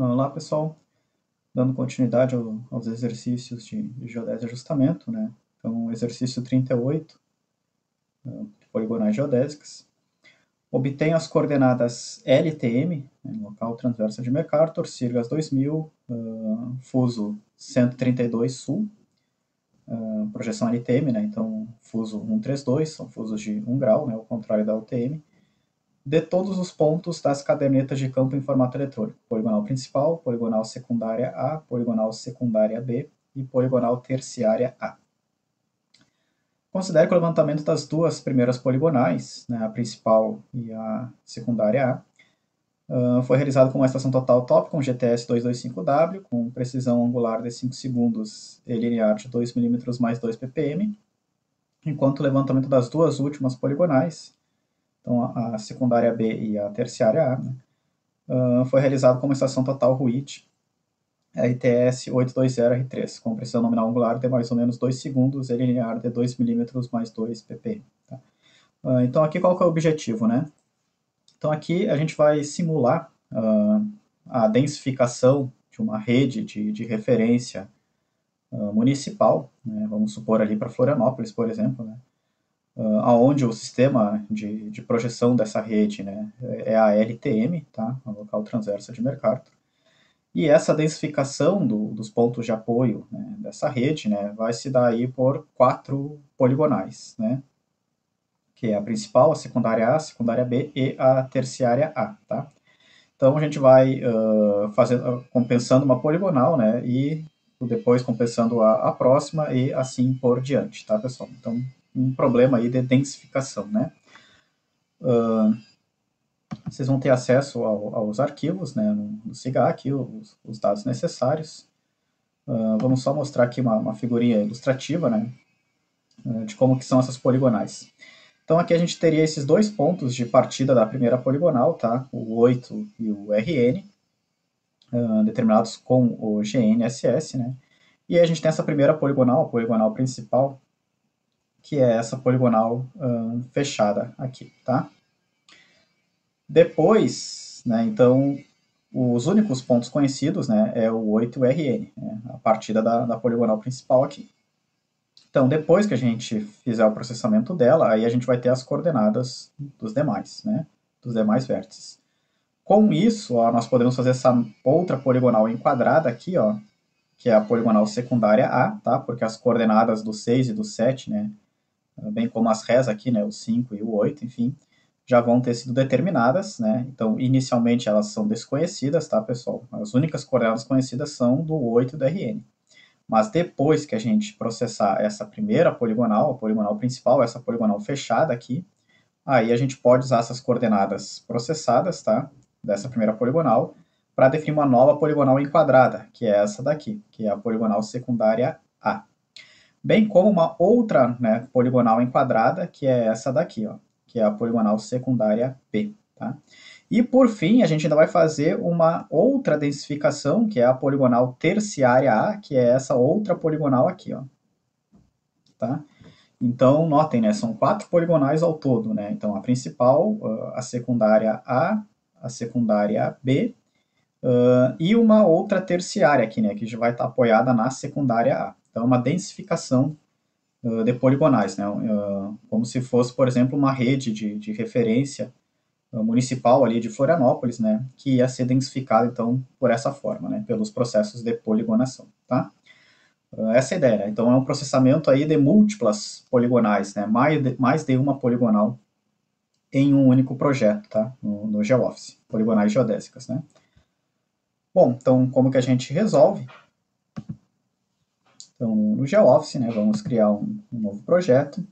Olá, pessoal. Dando continuidade aos exercícios de geodésia e ajustamento, né? Então, exercício 38, poligonais geodésicas. Obtenha as coordenadas LTM, né, local transverso de Mercator, siglas 2000, fuso 132 sul, projeção LTM, né? Então, fuso 132, são fusos de 1 grau, né? O contrário da UTM. De todos os pontos das cadernetas de campo em formato eletrônico: poligonal principal, poligonal secundária A, poligonal secundária B e poligonal terciária A. Considere que o levantamento das duas primeiras poligonais, né, a principal e a secundária A, foi realizado com uma estação total top com GTS 225W, com precisão angular de 5 segundos e linear de 2 mm mais 2 ppm, enquanto o levantamento das duas últimas poligonais, então a secundária B e a terciária A, né, foi realizado com uma estação total RUIT RTS 820R3, com precisão nominal angular de mais ou menos 2 segundos e linear de 2 mm mais 2 ppm. Tá? Então aqui qual que é o objetivo, né? Então aqui a gente vai simular a densificação de uma rede de referência municipal, né? Vamos supor ali para Florianópolis, por exemplo, né? Aonde o sistema de projeção dessa rede, né, é a LTM, tá? A local transversa de Mercator. E essa densificação dos pontos de apoio, né, dessa rede, né, vai se dar aí por 4 poligonais, né, que é a principal, a secundária B e a terciária A, tá? Então a gente vai compensando uma poligonal, né, e depois compensando a próxima e assim por diante, tá, pessoal? Então, um problema aí de densificação, né? Vocês vão ter acesso aos arquivos, né, no SIGAC, os dados necessários. Vamos só mostrar aqui uma figurinha ilustrativa, né, de como que são essas poligonais. Então aqui a gente teria esses dois pontos de partida da primeira poligonal, tá? O 8 e o RN, determinados com o GNSS, né? E aí a gente tem essa primeira poligonal, a poligonal principal, que é essa poligonal fechada aqui, tá? Depois, né, então, os únicos pontos conhecidos, né, é o 8 e o RN, né, a partida da poligonal principal aqui. Então, depois que a gente fizer o processamento dela, aí a gente vai ter as coordenadas dos demais, né, dos demais vértices. Com isso, ó, nós podemos fazer essa outra poligonal enquadrada aqui, ó, que é a poligonal secundária A, tá, porque as coordenadas do 6 e do 7, né, bem como as rés aqui, né, o 5 e o 8, enfim, já vão ter sido determinadas, né? Então, inicialmente elas são desconhecidas, tá, pessoal? As únicas coordenadas conhecidas são do 8 e do RN. Mas depois que a gente processar essa primeira poligonal, a poligonal principal, essa poligonal fechada aqui, aí a gente pode usar essas coordenadas processadas, tá? Dessa primeira poligonal, para definir uma nova poligonal enquadrada, que é essa daqui, que é a poligonal secundária A. Bem como uma outra, né, poligonal enquadrada, que é essa daqui, ó, que é a poligonal secundária P. Tá? E por fim, a gente ainda vai fazer uma outra densificação, que é a poligonal terciária A, que é essa outra poligonal aqui. Ó. Tá? Então, notem, né, são 4 poligonais ao todo. Né? Então, a principal, a secundária A, a secundária B, e uma outra terciária aqui, né, que já vai estar apoiada na secundária A. Então, uma densificação de poligonais, né? Como se fosse, por exemplo, uma rede de referência municipal ali de Florianópolis, né? Que ia ser densificada, então, por essa forma, né? Pelos processos de poligonação, tá? Essa é a ideia, né? Então, é um processamento aí de múltiplas poligonais, né? Mais de uma poligonal em um único projeto, tá? No GeoOffice, poligonais geodésicas, né? Bom, então, como que a gente resolve? Então, no GeoOffice, né, vamos criar um novo projeto.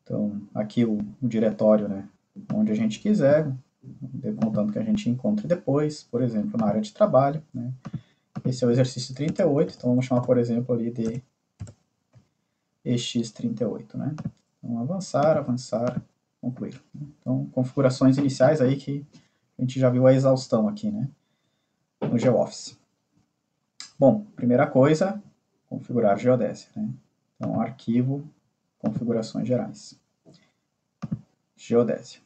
Então, aqui o diretório, né, onde a gente quiser, contanto que a gente encontre depois, por exemplo, na área de trabalho. Né. Esse é o exercício 38, então vamos chamar, por exemplo, ali de EX38. Né. Então, avançar, concluir. Então, configurações iniciais aí que a gente já viu a exaustão aqui, né, no GeoOffice. Bom, primeira coisa, configurar geodésia. Né? Então, arquivo, configurações gerais. Geodésia.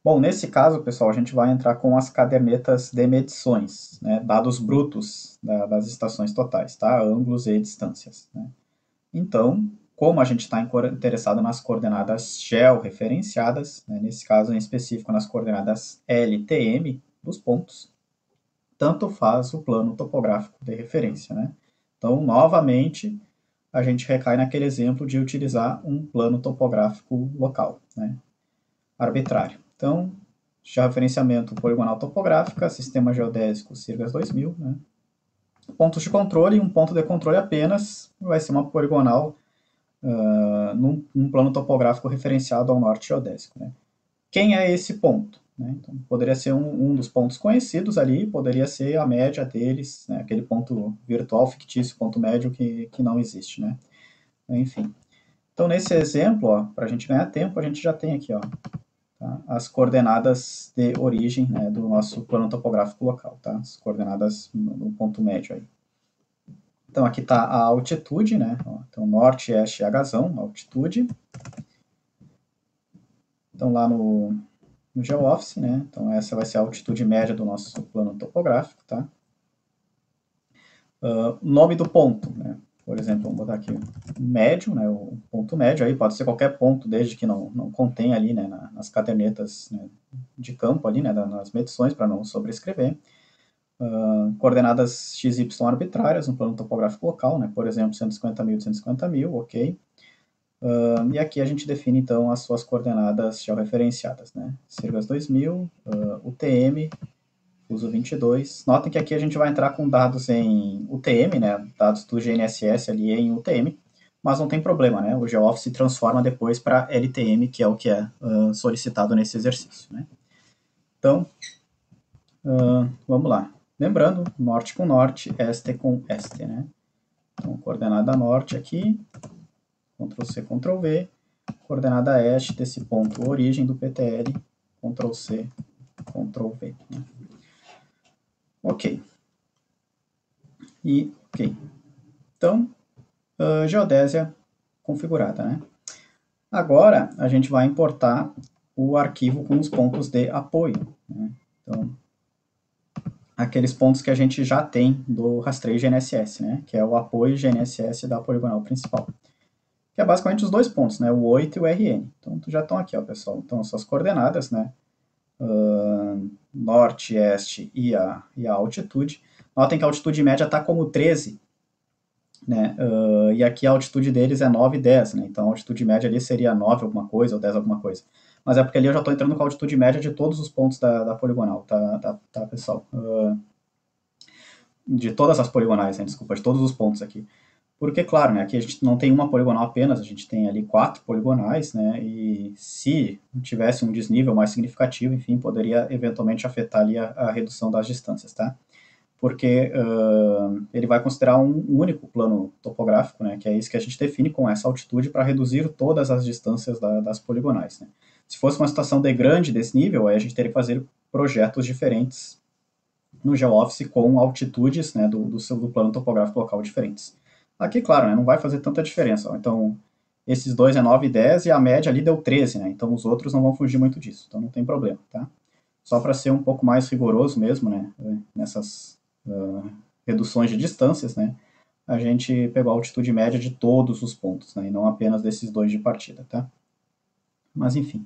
Bom, nesse caso, pessoal, a gente vai entrar com as cadernetas de medições, né, dados brutos das estações totais, tá? Ângulos e distâncias, né? Então, como a gente está interessado nas coordenadas georreferenciadas, né, nesse caso em específico nas coordenadas LTM dos pontos, tanto faz o plano topográfico de referência, né? Então, novamente, a gente recai naquele exemplo de utilizar um plano topográfico local, né, arbitrário. Então, georreferenciamento poligonal topográfica, sistema geodésico CIRGAS 2000, né? Pontos de controle, um ponto de controle apenas, vai ser uma poligonal num plano topográfico referenciado ao norte geodésico, né? Quem é esse ponto? Né? Então, poderia ser um dos pontos conhecidos ali, poderia ser a média deles, né? Aquele ponto virtual, fictício, ponto médio que não existe, né? Enfim. Então, nesse exemplo, para a gente ganhar tempo, a gente já tem aqui, ó, tá? As coordenadas de origem, né, do nosso plano topográfico local, tá? As coordenadas no ponto médio aí. Então, aqui está a altitude, né? Então, norte, este e Hzão, altitude. Então, lá no GeoOffice, né? Então, essa vai ser a altitude média do nosso plano topográfico, tá? Nome do ponto, né? Por exemplo, vamos botar aqui médio, né? O ponto médio aí pode ser qualquer ponto, desde que não contém ali, né? Nas cadernetas, né, de campo ali, né? Nas medições, para não sobrescrever. Coordenadas x, y arbitrárias no plano topográfico local, né? Por exemplo, 150.000, 150.000, ok. E aqui a gente define, então, as suas coordenadas georreferenciadas, né? CIRGAS 2000, UTM, uso 22. Notem que aqui a gente vai entrar com dados em UTM, né? Dados do GNSS ali em UTM, mas não tem problema, né? O GeoOffice se transforma depois para LTM, que é o que é solicitado nesse exercício, né? Então, vamos lá. Lembrando, norte com norte, este com este, né? Então, coordenada norte aqui, Ctrl C, Ctrl V, coordenada este desse ponto origem do PTL, Ctrl C, Ctrl V. Né? Ok. Ok. Então, geodésia configurada, né? Agora, a gente vai importar o arquivo com os pontos de apoio, né? Então, aqueles pontos que a gente já tem do rastreio GNSS, né? Que é o apoio GNSS da poligonal principal. Que é basicamente os dois pontos, né? O 8 e o RN. Então, já estão aqui, ó, pessoal. Então, as suas coordenadas, né? Norte, este e a altitude. Notem que a altitude média está como 13, né? E aqui a altitude deles é 9 e 10, né? Então a altitude média ali seria 9 alguma coisa ou 10 alguma coisa. Mas é porque ali eu já estou entrando com a altitude média de todos os pontos da poligonal, tá, pessoal? De todas as poligonais, né? Desculpa, de todos os pontos aqui. Porque, claro, né, aqui a gente não tem uma poligonal apenas, a gente tem ali 4 poligonais, né, e se tivesse um desnível mais significativo, enfim, poderia eventualmente afetar ali a redução das distâncias, tá? Porque ele vai considerar um único plano topográfico, né, que é isso que a gente define com essa altitude para reduzir todas as distâncias das poligonais, né? Se fosse uma situação de grande desnível, aí a gente teria que fazer projetos diferentes no GeoOffice com altitudes, né, do plano topográfico local diferentes. Aqui, claro, né, não vai fazer tanta diferença. Ó. Então, esses dois é 9 e 10 e a média ali deu 13, né? Então, os outros não vão fugir muito disso. Então, não tem problema, tá? Só para ser um pouco mais rigoroso mesmo, né? Nessas reduções de distâncias, né? A gente pegou a altitude média de todos os pontos, né? E não apenas desses dois de partida, tá? Mas, enfim.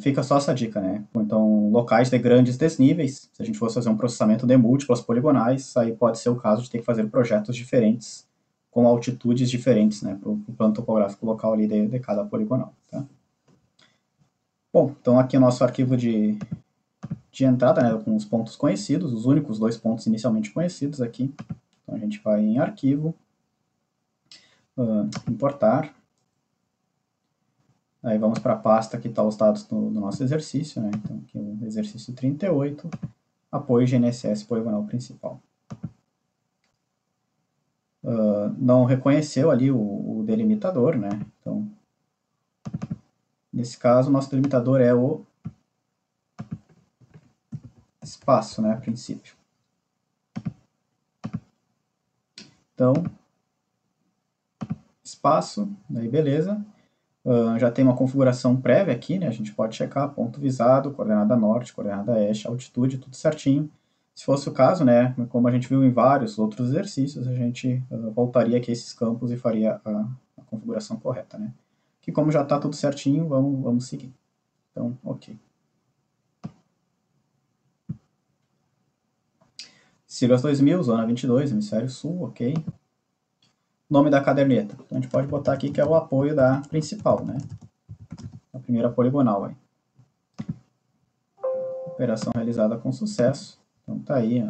Fica só essa dica, né? Então, locais de grandes desníveis, se a gente fosse fazer um processamento de múltiplas poligonais, aí pode ser o caso de ter que fazer projetos diferentes, com altitudes diferentes, né? Para o plano topográfico local ali de cada poligonal, tá? Bom, então aqui é o nosso arquivo de entrada, né? Com os pontos conhecidos, os únicos dois pontos inicialmente conhecidos aqui. Então a gente vai em arquivo, importar. Aí vamos para a pasta que está os dados do nosso exercício, né? Então aqui o exercício 38, apoio GNSS poligonal principal. Não reconheceu ali o delimitador, né? Então, nesse caso, o nosso delimitador é o espaço, né? A princípio. Então, espaço, daí beleza. Já tem uma configuração prévia aqui, né? A gente pode checar ponto visado, coordenada norte, coordenada oeste, altitude, tudo certinho. Se fosse o caso, né, como a gente viu em vários outros exercícios, a gente voltaria aqui a esses campos e faria a configuração correta, né? Que como já está tudo certinho, vamos seguir. Então, ok. Silas 2000, zona 22, hemisfério sul, ok. Nome da caderneta. Então a gente pode botar aqui que é o apoio da principal, né? A primeira poligonal aí. Operação realizada com sucesso. Então tá aí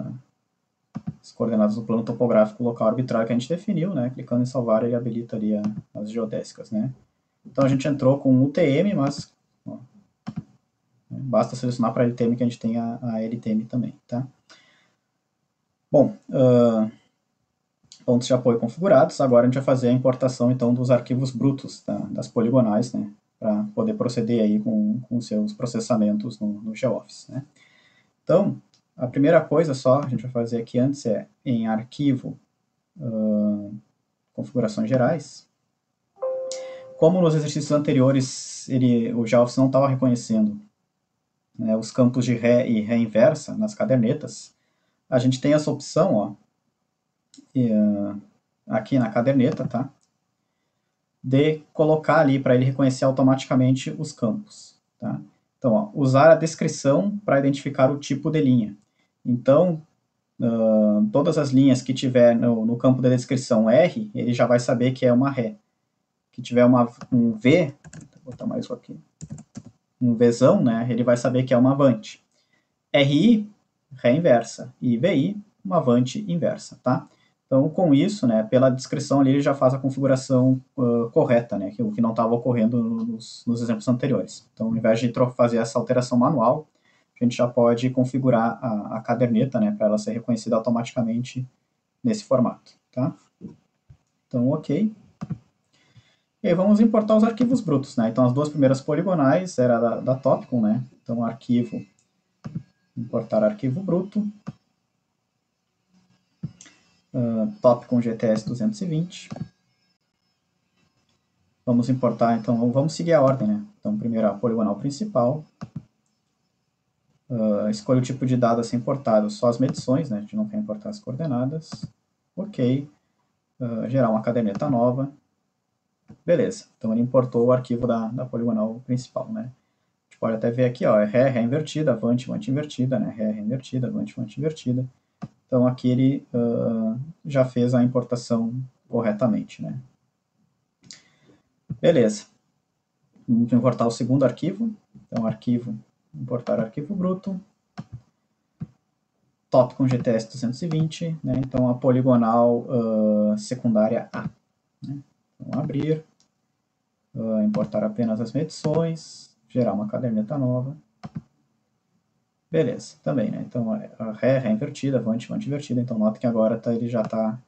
as coordenadas do plano topográfico local arbitrário que a gente definiu, né? Clicando em salvar, ele habilita ali as geodésicas, né? Então a gente entrou com UTM, mas ó, basta selecionar para LTM que a gente tem a LTM também, tá? Bom, pontos de apoio configurados. Agora a gente vai fazer a importação então dos arquivos brutos das poligonais, né? Para poder proceder aí com seus processamentos no GeoOffice, né? Então, a primeira coisa só a gente vai fazer aqui antes é em arquivo, configurações gerais. Como nos exercícios anteriores o GeoOffice não estava reconhecendo, né, os campos de ré e ré inversa nas cadernetas, a gente tem essa opção, ó, aqui na caderneta, tá? De colocar ali para ele reconhecer automaticamente os campos, tá? Então, ó, usar a descrição para identificar o tipo de linha. Então, todas as linhas que tiver no campo da descrição R, ele já vai saber que é uma ré. Que tiver um V, vou botar mais um aqui, um Vzão, né, ele vai saber que é uma avante. RI, ré inversa, e VI, uma avante inversa, tá? Então, com isso, né, pela descrição ali, ele já faz a configuração correta, né, o que não estava ocorrendo nos exemplos anteriores. Então, ao invés de fazer essa alteração manual, a gente já pode configurar a caderneta, né, para ela ser reconhecida automaticamente nesse formato, tá? Então, ok. E aí vamos importar os arquivos brutos, né? Então, as duas primeiras poligonais era da Topcon, né? Então, arquivo, importar arquivo bruto, Topcon GTS 220. Vamos importar, então, vamos seguir a ordem, né? Então, primeiro a poligonal principal. Escolha o tipo de dado a ser importado, só as medições, né? A gente não quer importar as coordenadas. Ok. Gerar uma caderneta nova. Beleza. Então, ele importou o arquivo da poligonal principal, né? A gente pode até ver aqui, ó, é ré, ré invertida, avante, avante invertida, né? Ré, ré invertida, avante, avante invertida. Então, aqui ele já fez a importação corretamente, né? Beleza. Vamos importar o segundo arquivo. Então, arquivo, importar arquivo bruto. Topcon GTS 220, né? Então, a poligonal secundária A. Né? Então, abrir, importar apenas as medições, gerar uma caderneta nova. Beleza, também, né? Então, a ré, ré invertida, avante, avante invertida. Então, nota que agora ele já está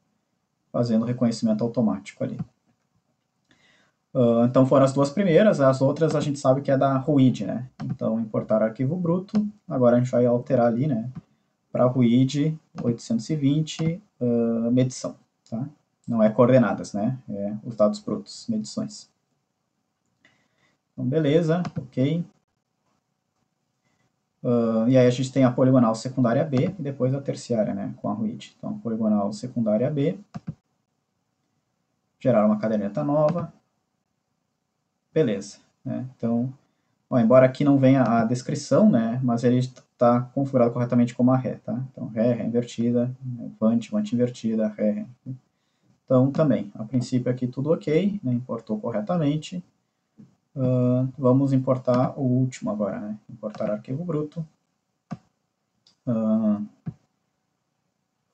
fazendo o reconhecimento automático ali. Então, foram as duas primeiras. As outras a gente sabe que é da RUID, né? Então, importar arquivo bruto. Agora a gente vai alterar ali, né? Para RUID 820, medição, tá? Não é coordenadas, né? É os dados brutos, medições. Então, beleza, ok. E aí a gente tem a poligonal secundária B e depois a terciária, né, com a RUID. Então, poligonal secundária B, gerar uma caderneta nova, beleza. Né? Então, ó, embora aqui não venha a descrição, né, mas ele está configurado corretamente como a ré, tá? Então, ré, ré invertida, avante, avante invertida, ré, ré. Então, também, a princípio aqui tudo ok, né, importou corretamente. Vamos importar o último agora, né, importar arquivo bruto.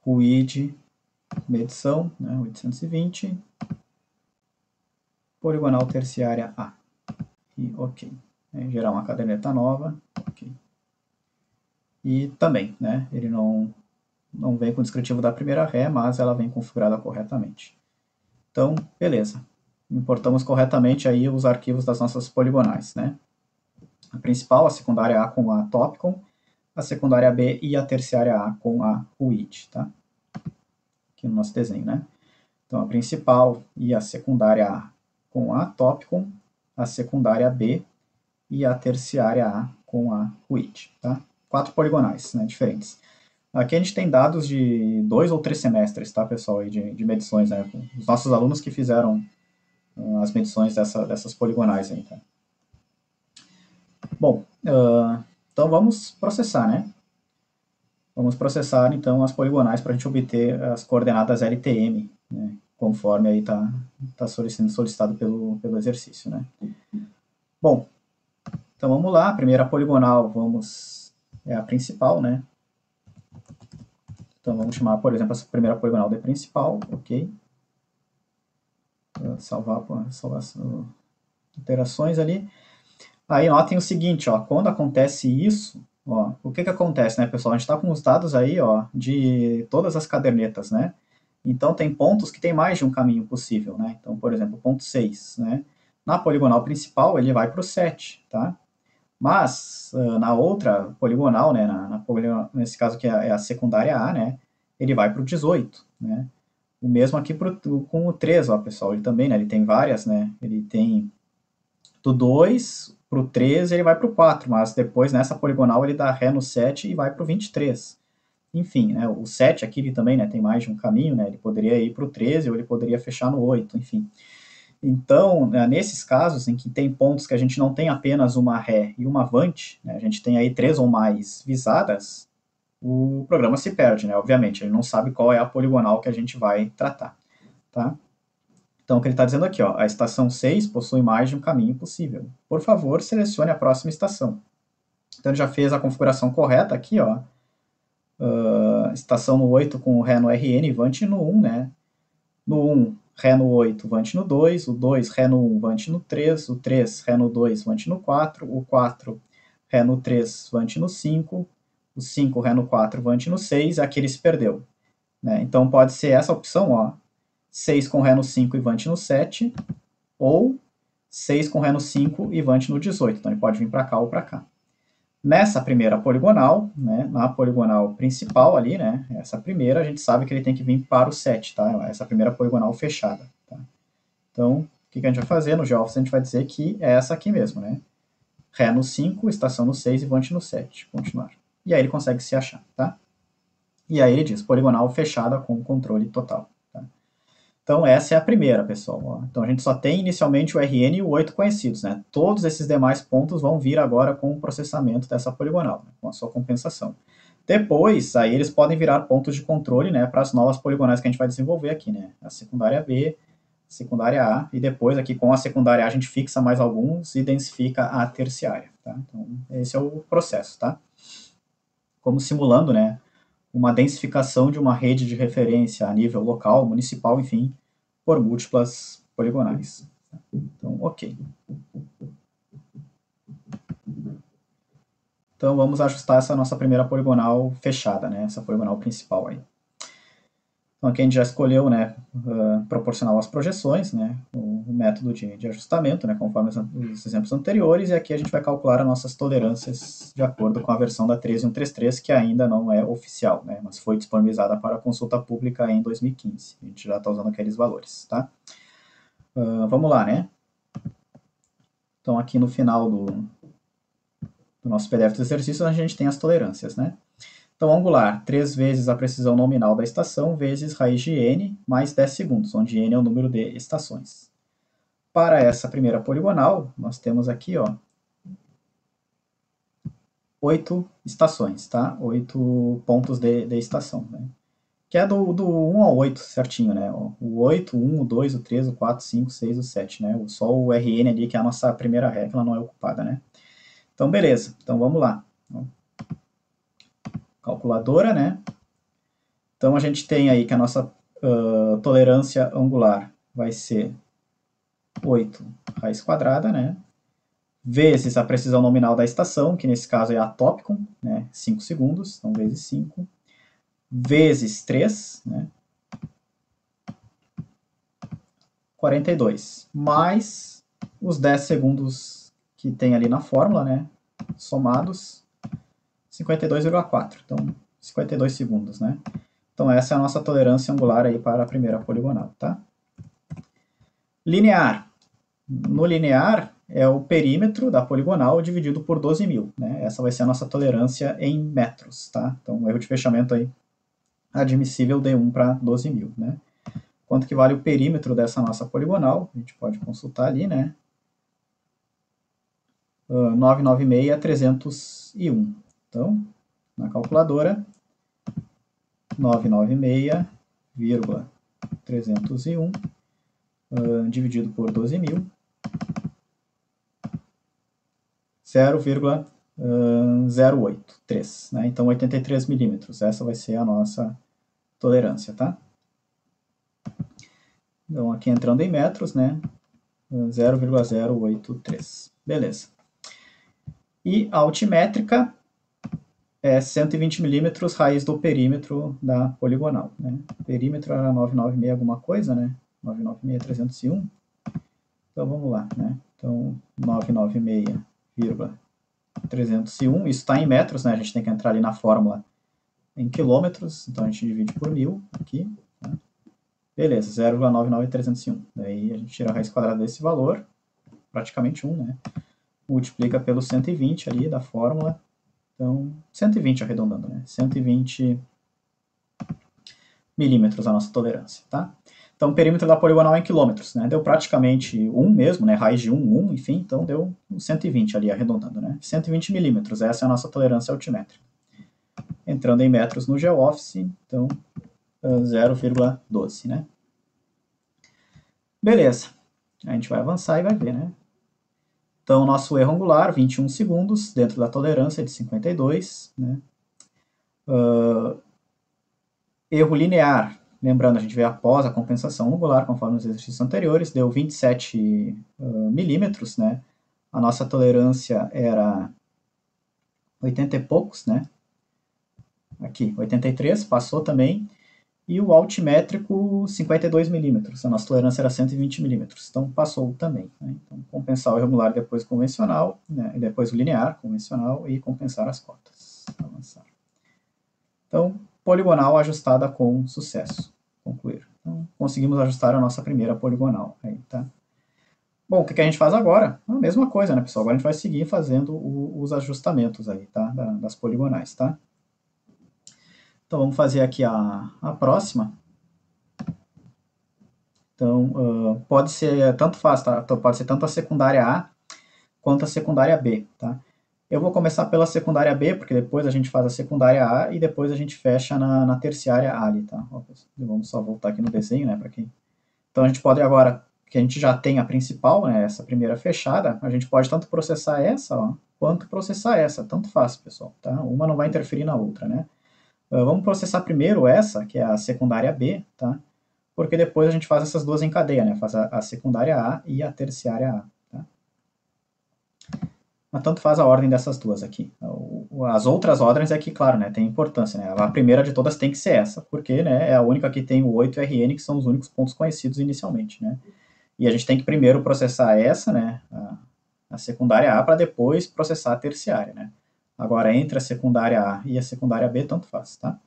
RUID, medição, né, 820, poligonal terciária A. E ok. Gerar uma caderneta nova. Ok. E também, né, ele não vem com o descritivo da primeira ré, mas ela vem configurada corretamente. Então, beleza. Importamos corretamente aí os arquivos das nossas poligonais, né? A principal, a secundária A com a Topcon, a secundária B e a terciária A com a RUID, tá? Aqui no nosso desenho, né? Então, a principal e a secundária A com a Topcon, a secundária B e a terciária A com a width, tá? 4 poligonais, né, diferentes. Aqui a gente tem dados de 2 ou 3 semestres, tá, pessoal, aí de medições, né? Os nossos alunos que fizeram as medições dessas poligonais aí, tá? Bom, então vamos processar, né? Vamos processar, então, as poligonais para a gente obter as coordenadas LTM, né? Conforme aí tá sendo solicitado pelo exercício, né? Bom, então vamos lá, a primeira poligonal é a principal, né? Então vamos chamar, por exemplo, essa primeira poligonal de principal, ok? Salvar as alterações ali. Aí notem o seguinte, ó, quando acontece isso, ó, o que acontece, né, pessoal? A gente está com os dados aí, ó, de todas as cadernetas, né? Então tem pontos que tem mais de um caminho possível, né? Então, por exemplo, ponto 6, né? Na poligonal principal ele vai para o 7, tá? Mas na outra poligonal, né, nesse caso que é a secundária A, né, ele vai para o 18, né? O mesmo aqui com o 3, ó, pessoal, ele também, né, ele tem várias, né? Ele tem do 2 para o 3, ele vai para o 4, mas depois nessa poligonal ele dá ré no 7 e vai para o 23. Enfim, né, o 7 aqui ele também, né, tem mais de um caminho, né? Ele poderia ir para o 13 ou ele poderia fechar no 8, enfim. Então, nesses casos em que tem pontos que a gente não tem apenas uma ré e uma avante, né, a gente tem aí 3 ou mais visadas, o programa se perde, né? Obviamente, ele não sabe qual é a poligonal que a gente vai tratar, tá? Então, o que ele está dizendo aqui, ó, a estação 6 possui mais de um caminho possível. Por favor, selecione a próxima estação. Então, ele já fez a configuração correta aqui, ó. Estação no 8 com o ré no RN, vante no 1, né? No 1, ré no 8, vante no 2, o 2, ré no 1, vante no 3, o 3, ré no 2, vante no 4, o 4, ré no 3, vante no 5, o 5, ré no 4, vante no 6, aqui ele se perdeu, né? Então pode ser essa opção, ó, 6 com ré no 5 e vante no 7, ou 6 com ré no 5 e vante no 18, então ele pode vir para cá ou para cá. Nessa primeira poligonal, né, na poligonal principal ali, né, essa primeira, a gente sabe que ele tem que vir para o 7, tá? Essa primeira poligonal fechada, tá? Então, o que a gente vai fazer? No GeoOffice a gente vai dizer que é essa aqui mesmo, né? Ré no 5, estação no 6 e vante no 7. Continuar. E aí ele consegue se achar, tá? E aí ele diz, poligonal fechada com controle total. Tá? Então essa é a primeira, pessoal. Ó. Então a gente só tem inicialmente o RN e o 8 conhecidos, né? Todos esses demais pontos vão vir agora com o processamento dessa poligonal, né? Com a sua compensação. Depois, aí eles podem virar pontos de controle, né, para as novas poligonais que a gente vai desenvolver aqui, né? A secundária B, a secundária A, e depois aqui com a secundária A a gente fixa mais alguns e densifica a terciária, tá? Então esse é o processo, tá? Como simulando, né, uma densificação de uma rede de referência a nível local, municipal, enfim, por múltiplas poligonais. Então, ok. Então, vamos ajustar essa nossa primeira poligonal fechada, né? Essa poligonal principal aí. Então, aqui a gente já escolheu, né, proporcional às projeções, né, o método de ajustamento, né, conforme os exemplos anteriores, e aqui a gente vai calcular as nossas tolerâncias de acordo com a versão da 13133, que ainda não é oficial, né, mas foi disponibilizada para consulta pública em 2015. A gente já está usando aqueles valores, tá? Vamos lá, né? Então, aqui no final do nosso PDF dos exercícios, a gente tem as tolerâncias, né? Então, angular, 3 vezes a precisão nominal da estação, vezes raiz de n, mais 10 segundos, onde n é o número de estações. Para essa primeira poligonal, nós temos aqui, ó, 8 estações, tá? 8 pontos de estação, né? Que é do 1 ao 8, certinho, né? O 8, o 1, o 2, o 3, o 4, o 5, o 6, o 7, né? Só o RN ali, que é a nossa primeira ré, que ela não é ocupada, né? Então, beleza. Então, vamos lá. Calculadora, né? Então a gente tem aí que a nossa tolerância angular vai ser 8 raiz quadrada, né? Vezes a precisão nominal da estação, que nesse caso é a Topcon, né? 5 segundos, então vezes 5, vezes 3, né? 42, mais os 10 segundos que tem ali na fórmula, né? Somados, 52,4. Então, 52 segundos, né? Então, essa é a nossa tolerância angular aí para a primeira poligonal, tá? Linear. No linear, é o perímetro da poligonal dividido por 12.000, né? Essa vai ser a nossa tolerância em metros, tá? Então, o erro de fechamento aí admissível de 1 para 12.000, né? Quanto que vale o perímetro dessa nossa poligonal? A gente pode consultar ali, né? 996 301. Então, na calculadora, 996,301 dividido por 12.000, 0,083, né? Então 83 milímetros, essa vai ser a nossa tolerância, tá? Então aqui entrando em metros, né? 0,083, beleza. E a altimétrica é 120 milímetros raiz do perímetro da poligonal, né? O perímetro era 996 alguma coisa, né? 996,301. Então vamos lá, né? Então 996,301, isso está em metros, né? A gente tem que entrar ali na fórmula em quilômetros, então a gente divide por 1.000 aqui, tá? Beleza, 0,99301. Daí a gente tira a raiz quadrada desse valor, praticamente 1, né? Multiplica pelo 120 ali da fórmula. Então, 120 arredondando, né? 120 milímetros a nossa tolerância, tá? Então, o perímetro da poligonal é em quilômetros, né? Deu praticamente 1 mesmo, né? Raiz de 1, enfim, então deu 120 ali arredondando, né? 120 milímetros, essa é a nossa tolerância altimétrica. Entrando em metros no GeoOffice, então 0,12, né? Beleza. A gente vai avançar e vai ver, né? Então, nosso erro angular, 21 segundos, dentro da tolerância de 52, né? Erro linear, lembrando, a gente vê após a compensação angular, conforme os exercícios anteriores, deu 27 milímetros, né? A nossa tolerância era 80 e poucos, né? Aqui, 83, passou também. E o altimétrico, 52 milímetros. A nossa tolerância era 120 milímetros. Então, passou também. Né? Então, compensar o irregular depois o convencional, né? E depois o linear, convencional, e compensar as cotas. Avançar. Então, poligonal ajustada com sucesso. Concluir. Então, conseguimos ajustar a nossa primeira poligonal. Aí, tá? Bom, o que a gente faz agora? A mesma coisa, né, pessoal? Agora a gente vai seguir fazendo os ajustamentos aí, tá? Das poligonais, tá? Então, vamos fazer aqui a próxima. Então, pode ser, tanto faz, tá? Então, pode ser tanto a secundária A quanto a secundária B, tá? Eu vou começar pela secundária B, porque depois a gente faz a secundária A e depois a gente fecha na terciária A ali, tá? Vamos só voltar aqui no desenho, né, para quem... Então, a gente pode agora, que a gente já tem a principal, né, essa primeira fechada, a gente pode tanto processar essa, ó, quanto processar essa, tanto faz, pessoal, tá? Uma não vai interferir na outra, né? Vamos processar primeiro essa, que é a secundária B, tá? Porque depois a gente faz essas duas em cadeia, né? Faz a secundária A e a terciária A. Tá? Mas tanto faz a ordem dessas duas aqui. As outras ordens é que, claro, né, tem importância. Né? A primeira de todas tem que ser essa, porque né, é a única que tem o 8RN, que são os únicos pontos conhecidos inicialmente. Né? E a gente tem que primeiro processar essa, né, a secundária A, para depois processar a terciária. Né? Agora, entre a secundária A e a secundária B, tanto faz. Tá?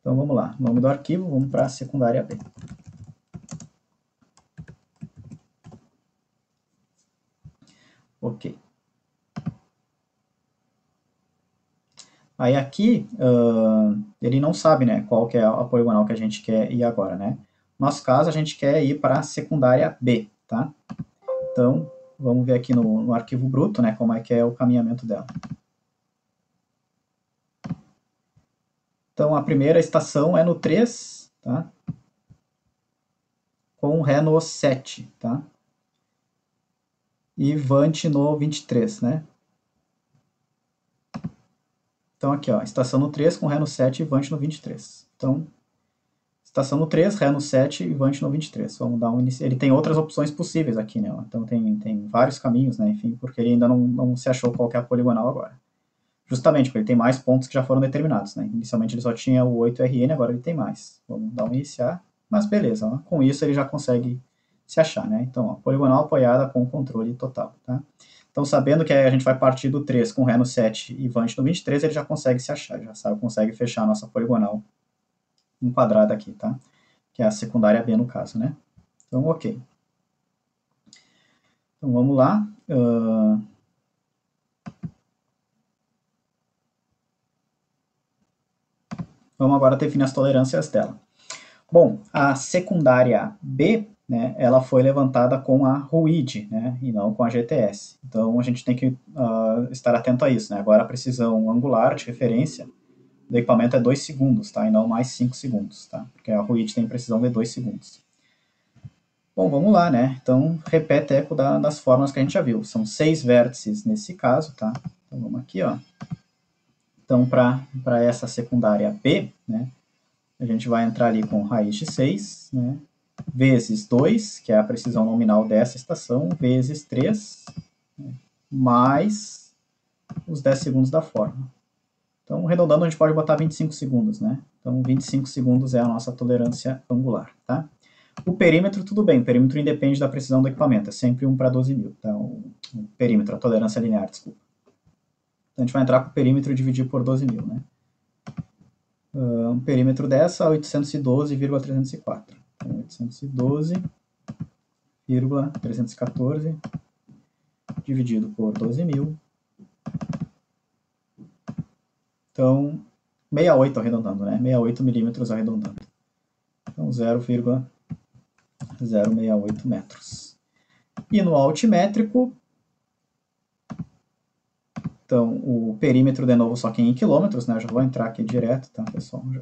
Então vamos lá. Nome do arquivo, vamos para a secundária B. Ok. Aí aqui, ele não sabe, né, qual que é a poligonal que a gente quer ir agora, né? No nosso caso, a gente quer ir para a secundária B, tá? Então, vamos ver aqui no arquivo bruto, né, como é que é o caminhamento dela. Então, a primeira estação é no 3, tá? Com Ré no 7, tá? E Vant no 23, né? Então, aqui, ó, estação no 3 com Ré no 7 e Vant no 23. Então, estação no 3, Ré no 7 e Vant no 23. Vamos dar um início. Ele tem outras opções possíveis aqui, né? Então tem vários caminhos, né? Enfim, porque ele ainda não se achou qual que é a poligonal agora. Justamente porque ele tem mais pontos que já foram determinados, né? Inicialmente ele só tinha o 8RN, agora ele tem mais. Vamos dar um iniciar. Mas beleza, ó. Com isso ele já consegue se achar, né? Então, ó, poligonal apoiada com controle total, tá? Então, sabendo que a gente vai partir do 3 com Ré no 7 e Vant no 23, ele já consegue se achar, já sabe, consegue fechar a nossa poligonal enquadrada aqui, tá? Que é a secundária B no caso, né? Então, ok. Então, Então vamos lá. Vamos agora definir as tolerâncias dela. Bom, a secundária B, né, ela foi levantada com a RUID, né, e não com a GTS. Então a gente tem que estar atento a isso. Né? Agora a precisão angular de referência do equipamento é 2 segundos, tá? E não mais 5 segundos, tá? Porque a RUID tem precisão de 2 segundos. Bom, vamos lá, né? Então, repeteco das fórmulas que a gente já viu. São 6 vértices nesse caso, tá? Então, vamos aqui, ó. Então, para essa secundária B, né? A gente vai entrar ali com raiz de 6, né? Vezes 2, que é a precisão nominal dessa estação, vezes 3, né? Mais os 10 segundos da fórmula. Então, arredondando, a gente pode botar 25 segundos, né? Então, 25 segundos é a nossa tolerância angular, tá? O perímetro, tudo bem, o perímetro independe da precisão do equipamento, é sempre 1 para 12.000, tá? O perímetro, a tolerância linear, desculpa. Então, a gente vai entrar com o perímetro e dividir por 12.000, né? O perímetro dessa é 812,304. Então, 812,314 dividido por 12.000. Então, 68 arredondando, né? 68 milímetros arredondando. Então, 0,068 metros. E no altimétrico, então, o perímetro, de novo, só que em quilômetros, né? Eu já vou entrar aqui direto, tá, pessoal? Já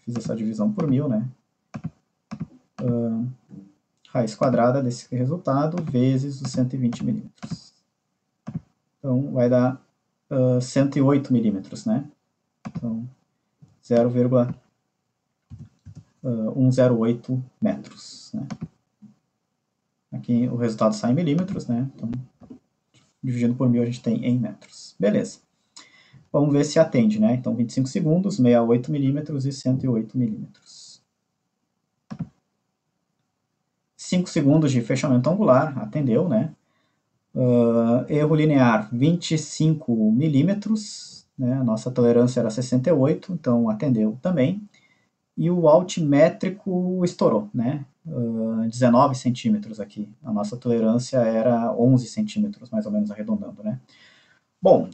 fiz essa divisão por 1000, né? Raiz quadrada desse resultado vezes os 120 milímetros. Então, vai dar 108 milímetros, né? Então, 0,108 metros, né? Aqui o resultado sai em milímetros, né? Então, dividindo por 1000 a gente tem em metros. Beleza. Vamos ver se atende, né? Então, 25 segundos, 68 milímetros e 108 milímetros. 5 segundos de fechamento angular, atendeu, né? Erro linear, 25 milímetros, né? A nossa tolerância era 68, então atendeu também. E o altimétrico estourou, né? 19 centímetros aqui. A nossa tolerância era 11 centímetros, mais ou menos, arredondando, né? Bom,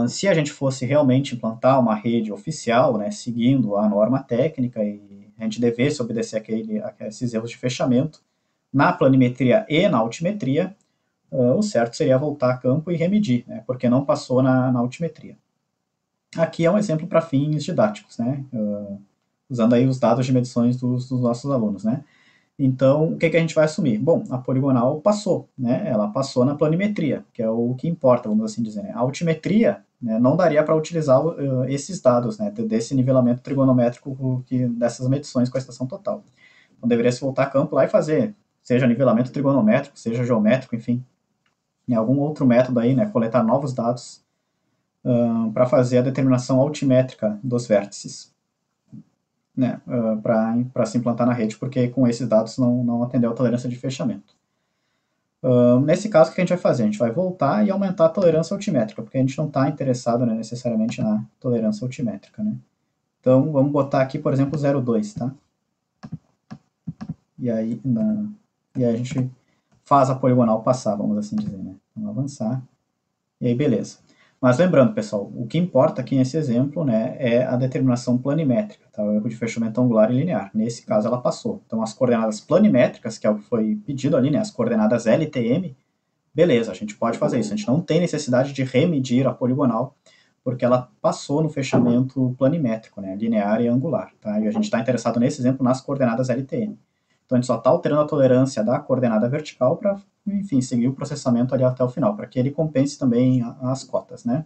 se a gente fosse realmente implantar uma rede oficial, né, seguindo a norma técnica e a gente devesse obedecer esses erros de fechamento na planimetria e na altimetria, o certo seria voltar a campo e remedir, né, porque não passou na altimetria. Aqui é um exemplo para fins didáticos, né, usando aí os dados de medições dos nossos alunos, né. Então, o que a gente vai assumir? Bom, a poligonal passou, né? Ela passou na planimetria, que é o que importa, vamos assim dizer. Né? A altimetria, né, não daria para utilizar esses dados, né, desse nivelamento trigonométrico dessas medições com a estação total. Então, deveria se voltar a campo lá e fazer, seja nivelamento trigonométrico, seja geométrico, enfim, em algum outro método aí, né, coletar novos dados para fazer a determinação altimétrica dos vértices. Né, para se implantar na rede, porque com esses dados não atendeu a tolerância de fechamento. Nesse caso, o que a gente vai fazer? A gente vai voltar e aumentar a tolerância altimétrica, porque a gente não está interessado, né, necessariamente na tolerância altimétrica. Né? Então, vamos botar aqui, por exemplo, 0,2, tá? E aí a gente faz a poligonal passar, vamos assim dizer. Né? Vamos avançar. E aí, beleza. Mas lembrando, pessoal, o que importa aqui nesse exemplo, né, é a determinação planimétrica, tá? O erro de fechamento angular e linear. Nesse caso, ela passou. Então, as coordenadas planimétricas, que é o que foi pedido ali, né, as coordenadas LTM, beleza, a gente pode fazer isso. A gente não tem necessidade de remedir a poligonal, porque ela passou no fechamento planimétrico, né, linear e angular. Tá? E a gente está interessado nesse exemplo nas coordenadas LTM. Então, a gente só está alterando a tolerância da coordenada vertical para, enfim, seguir o processamento ali até o final, para que ele compense também as cotas, né?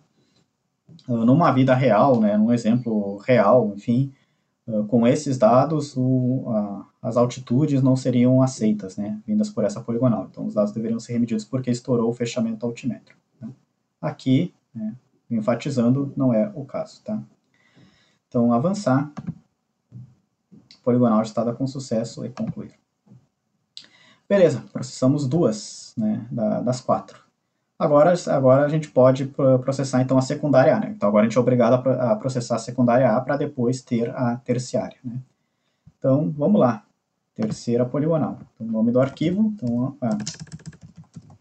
Numa vida real, né, num exemplo real, enfim, com esses dados, as altitudes não seriam aceitas, né, vindas por essa poligonal. Então, os dados deveriam ser remedidos porque estourou o fechamento altimétrico. Tá? Aqui, né, enfatizando, não é o caso, tá? Então, avançar. Poligonal ajustada com sucesso e concluir. Beleza, processamos 2, né, das 4. Agora a gente pode processar então a secundária A, né? Então agora a gente é obrigado a processar a secundária A para depois ter a terciária, né? Então vamos lá, terceira poligonal. Então, o nome do arquivo, então,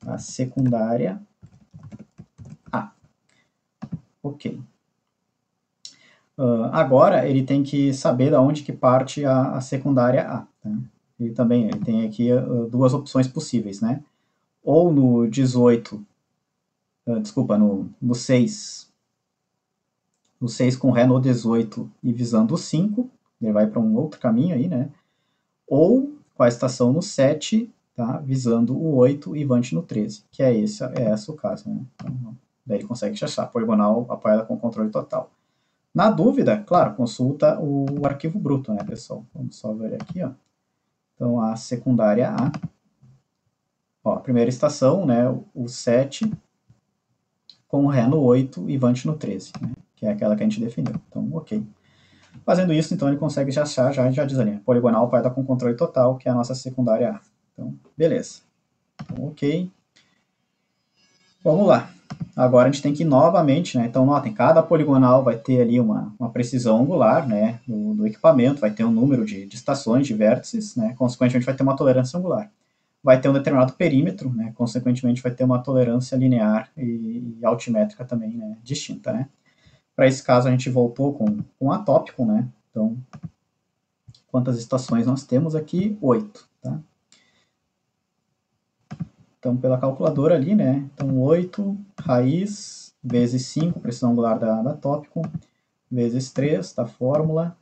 a secundária A. Ok. Agora ele tem que saber de onde que parte a secundária A. Tá? Ele tem aqui duas opções possíveis, né? Ou no 18, desculpa, no 6, no 6 com Ré no 18 e visando o 5, ele vai para um outro caminho aí, né? Ou com a estação no 7, tá? Visando o 8 e vante no 13, que é esse o caso, né? Então, daí ele consegue achar poligonal apoiada com controle total. Na dúvida, claro, consulta o arquivo bruto, né, pessoal? Vamos só ver aqui, ó. Então, a secundária A, ó, a primeira estação, né, o 7, com Ré no 8 e vante no 13, né, que é aquela que a gente definiu. Então, ok. Fazendo isso, então, ele consegue já achar, já diz ali, poligonal para dar com controle total, que é a nossa secundária A. Então, beleza. Então, ok. Vamos lá. Agora a gente tem que ir novamente, né? Então, notem, cada poligonal vai ter ali uma precisão angular, né? Do equipamento, vai ter um número de estações, de vértices, né? Consequentemente, vai ter uma tolerância angular. Vai ter um determinado perímetro, né? Consequentemente, vai ter uma tolerância linear e altimétrica também, né? Distinta, né? Para esse caso, a gente voltou com atópico, né? Então, quantas estações nós temos aqui? 8, tá? Então, pela calculadora ali, né? Então, 8 raiz vezes 5, precisão angular da tópico, vezes 3 da fórmula,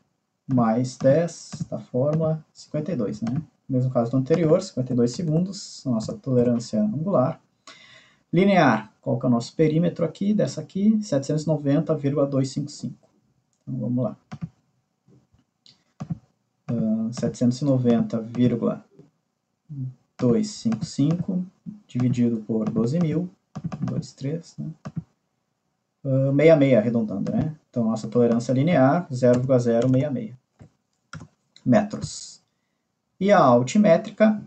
mais 10 da fórmula, 52, né? Mesmo caso do anterior, 52 segundos, nossa tolerância angular. Linear, qual que é o nosso perímetro aqui, dessa aqui? 790,255. Então, vamos lá. 790,255 dividido por 12.000, 23, né? 66 arredondando, né? Então, nossa tolerância linear, 0,066 metros. E a altimétrica,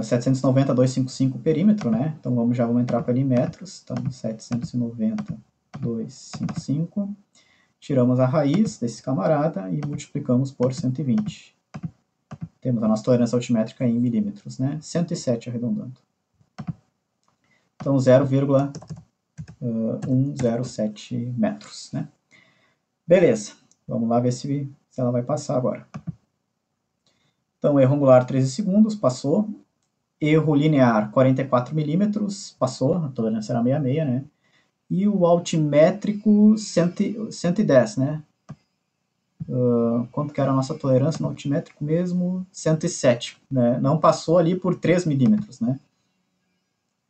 790,255 perímetro, né? Então, vamos entrar para ali em metros. Então, 790,255. Tiramos a raiz desse camarada e multiplicamos por 120. Temos a nossa tolerância altimétrica em milímetros, né? 107 arredondando. Então, 0,107 metros, né? Beleza. Vamos lá ver se ela vai passar agora. Então, erro angular 13 segundos, passou. Erro linear 44 milímetros, passou. A tolerância era 66, né? E o altimétrico 110, né? Quanto que era a nossa tolerância no altimétrico mesmo? 107, né? Não passou ali por 3 milímetros, né?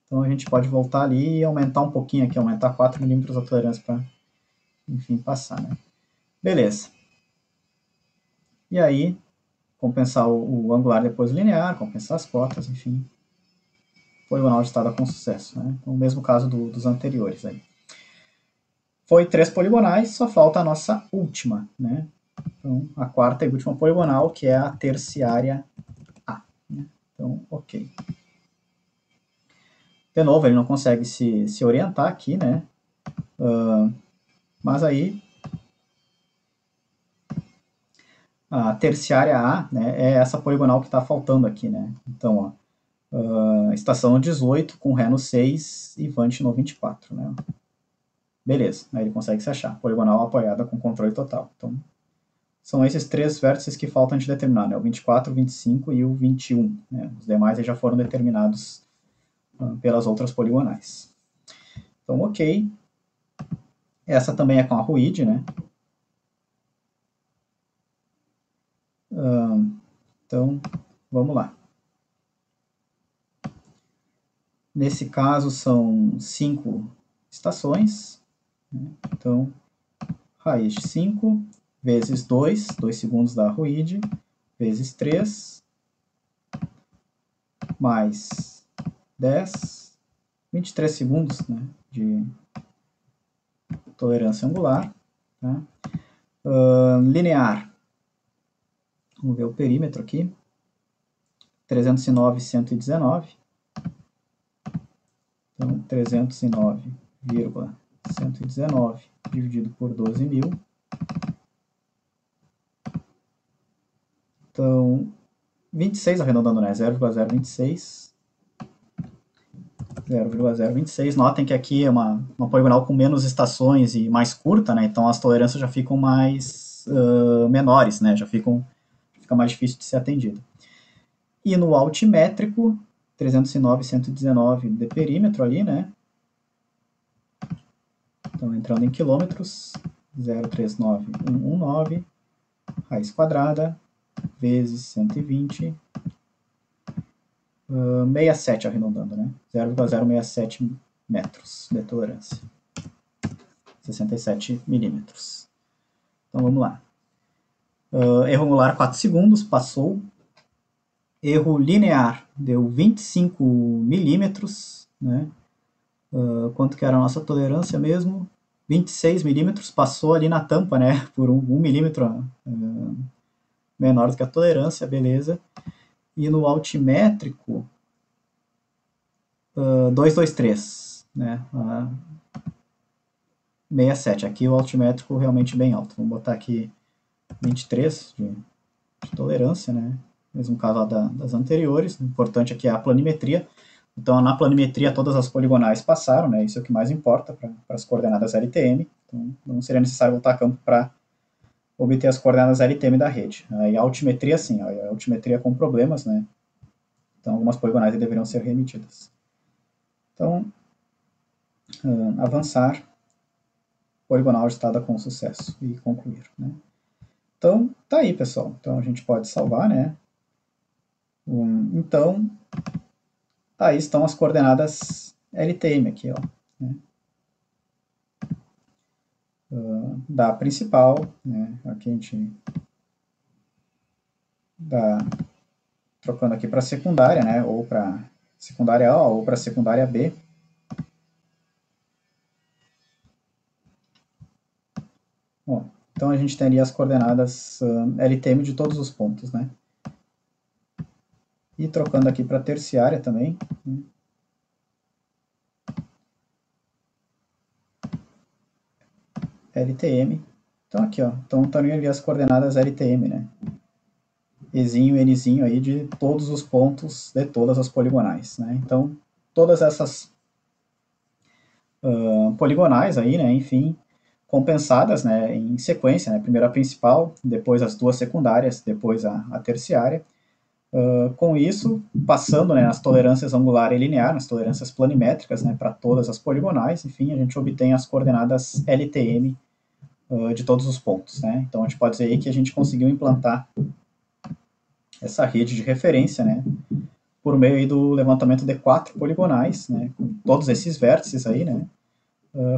Então a gente pode voltar ali e aumentar um pouquinho aqui, aumentar 4 milímetros a tolerância para, enfim, passar, né? Beleza. E aí, compensar o angular depois o linear, compensar as cotas, enfim. Poligonal ajustada com sucesso, né? Então, o mesmo caso dos anteriores aí. Foi 3 poligonais, só falta a nossa última, né? Então, a quarta e última poligonal, que é a terciária A. Né? Então, ok. De novo, ele não consegue se orientar aqui, né? Mas aí, a terciária A, né, é essa poligonal que está faltando aqui, né? Então, ó, estação 18 com Ré no 6 e vante no 24, né? Beleza, aí ele consegue se achar. Poligonal apoiada com controle total. Então, são esses 3 vértices que faltam de determinar, né? O 24, o 25 e o 21. Né? Os demais já foram determinados pelas outras poligonais. Então, ok. Essa também é com a arruíde, né? Então, vamos lá. Nesse caso, são 5 estações. Né? Então, raiz de 5 vezes 2 segundos da arruíde, vezes 3, mais 10, 23 segundos, né, de tolerância angular. Tá? Linear, vamos ver o perímetro aqui, 309,119. Então, 309,119 dividido por 12.000. Então, 0,26 arredondando, né? 0,026. 0,026. Notem que aqui é uma poligonal com menos estações e mais curta, né? Então as tolerâncias já ficam mais menores, né? Fica mais difícil de ser atendido. E no altimétrico, 309,119 de perímetro ali, né? Então, entrando em quilômetros, 0,39119, raiz quadrada, vezes 120, 67 arredondando, né? 0,067 metros de tolerância. 67 milímetros. Então, vamos lá. Erro angular 4 segundos, passou. Erro linear deu 25 milímetros, né? Quanto que era a nossa tolerância mesmo? 26 milímetros, passou ali na tampa, né? Por 1 milímetro menor do que a tolerância, beleza. E no altimétrico, 223, né? 67. Aqui o altimétrico realmente bem alto. Vamos botar aqui 23 de tolerância, né? Mesmo caso das anteriores. O importante aqui é a planimetria. Então, na planimetria, todas as poligonais passaram, né? Isso é o que mais importa para as coordenadas LTM. Então, não seria necessário voltar a campo para obter as coordenadas LTM da rede. Aí a altimetria, sim, a altimetria com problemas, né? Então, algumas poligonais deveriam ser remetidas. Então, avançar, poligonal ajustada com sucesso e concluir, né? Então, tá aí, pessoal. Então, a gente pode salvar, né? Então, aí estão as coordenadas LTM aqui, ó, né? Da principal, né? Aqui a gente dá trocando aqui para secundária, né? Ou para secundária A ou para secundária B. Bom, então a gente teria as coordenadas LTM de todos os pontos, né? E trocando aqui para terciária também, né? LTM. Então aqui, ó, então também ali as coordenadas LTM, né? Ezinho e Nzinho aí de todos os pontos de todas as poligonais, né? Então, todas essas poligonais aí, né, enfim, compensadas, né, em sequência, né, primeiro a principal, depois as duas secundárias, depois a terciária. Com isso, passando, né, nas tolerâncias angular e linear, nas tolerâncias planimétricas, né, para todas as poligonais, enfim, a gente obtém as coordenadas LTM de todos os pontos, né? Então a gente pode dizer aí que a gente conseguiu implantar essa rede de referência, né, por meio aí do levantamento de 4 poligonais, né, com todos esses vértices aí, né,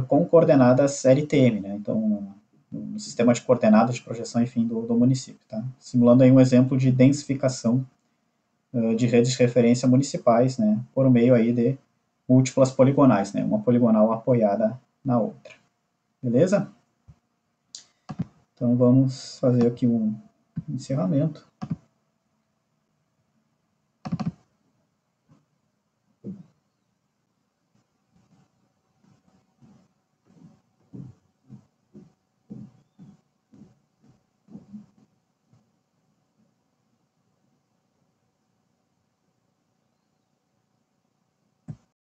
com coordenadas LTM, né, então no sistema de coordenadas de projeção, enfim, do município, tá? Simulando aí um exemplo de densificação de redes de referência municipais, né, por meio aí de múltiplas poligonais, né, uma poligonal apoiada na outra. Beleza? Então vamos fazer aqui um encerramento.